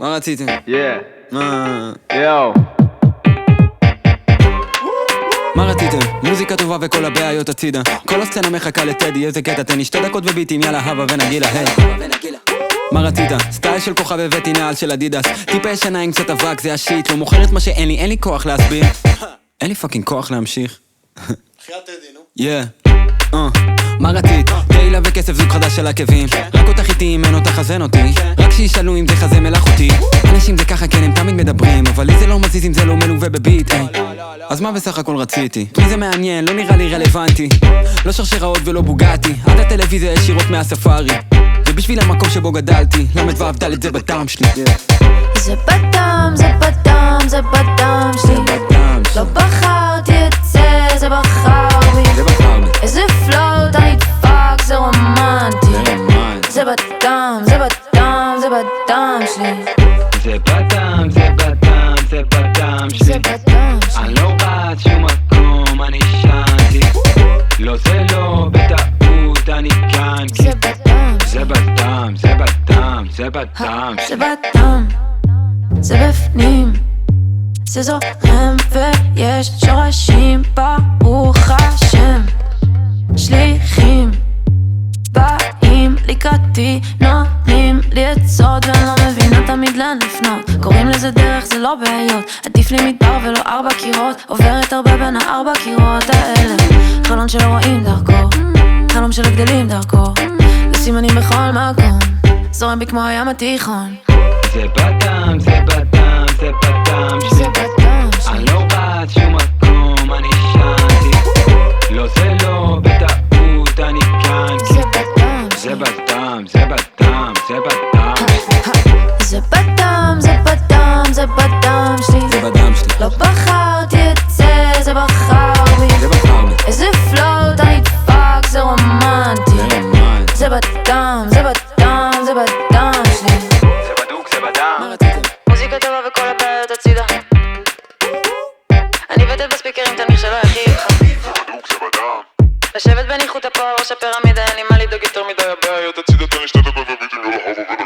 מה רציתם? יאו. מה רציתם? מוזיקה טובה וכל הבעיות הצידה. כל הסצנה מחכה לטדי, איזה קטע, תן לי 2 דקות וביטים, יאללה הווה ונגילה, היי. מה רצית? סטייל של כוכב הבאתי נעל של אדידס. טיפה ישנה עם קצת אבק, זה השיט. לא מוכרת מה שאין לי, אין לי כוח להסביר. אין לי פאקינג כוח להמשיך. חייאת טדי, נו. מה רצית? תהילה וכסף זוג חדש של עקבים. רק אותך איתי אם אין אותך חזן אותי. רק שישאלו אם זה חזה מלאכותי. אנשים זה ככה כן הם תמיד מדברים, אבל לי זה לא מזיז אם זה לא מלווה בביט. אז מה בסך הכל רציתי? מי זה מעניין, לא נראה לי רלוונטי. לא שרשראות ולא בוגעתי. עד הטלוויזיה ישירות מהספארי. ובשביל המקום שבו גדלתי, למד ועבדל את זה בטעם שלי. זה בטעם, זה בטעם, זה בטעם שלי. לא בחרתי את זה, זה בחר בי. איזה פלואו, אתה נדפק, זה רומנטי. זה בטעם, זה בטעם, זה בטעם שלי. זה בטעם, זה בטעם, זה בטעם שלי. זה בטעם שלי. אני לא באת שום מקום, אני שנתי. לא זה לא, בטעות אני כאן. זה בטעם, זה בטעם, זה בטעם, זה בטעם זה בטעם, זה בפנים. זה זורם ויש שורשים, ברוך השם. שליחים באים לקראתי, נותנים לי עצות ואני לא מבינה תמיד לאן לפנות. קוראים לזה דרך, זה לא בעיות. עדיף לי מדבר ולא 4 קירות. עוברת הרבה בין 4 קירות האלה. חלון שלא רואים דרכו, חלום שלא גדלים דרכו. וסימנים בכל מקום, זורם בי כמו הים התיכון. זה בטעם, זה בטעם, זה בטעם שלי. זה בטעם שלי. אני לא באת שום מקום, אני שנתי. לא זה לא, בטעות אני כאן. זה בטעם זה שלי. בטעם, זה בטעם, זה בטעם זה בטעם, זה בטעם, זה בטעם שלי. זה בדם שלי. לא בחרתי את זה, זה בחר בי. זה בחר בי. איזה פלואו, אתה נדפק, זה רומנטי. זה בטעם, זה בטעם, זה בטעם שלי. זה בדוק, זה בדם. מה רציתם? מוזיקה טובה וכל הבעיות הצידה. אני בטל בספיקרים, תניח שלא יכאיב לך. לשבת בניחותא פה על ראש הפירמידה, אין לי מה לדאוג יותר מדי. הבעיות הצידה, תן לי 2 דקות וביטים, יאללה הווה ונגילה.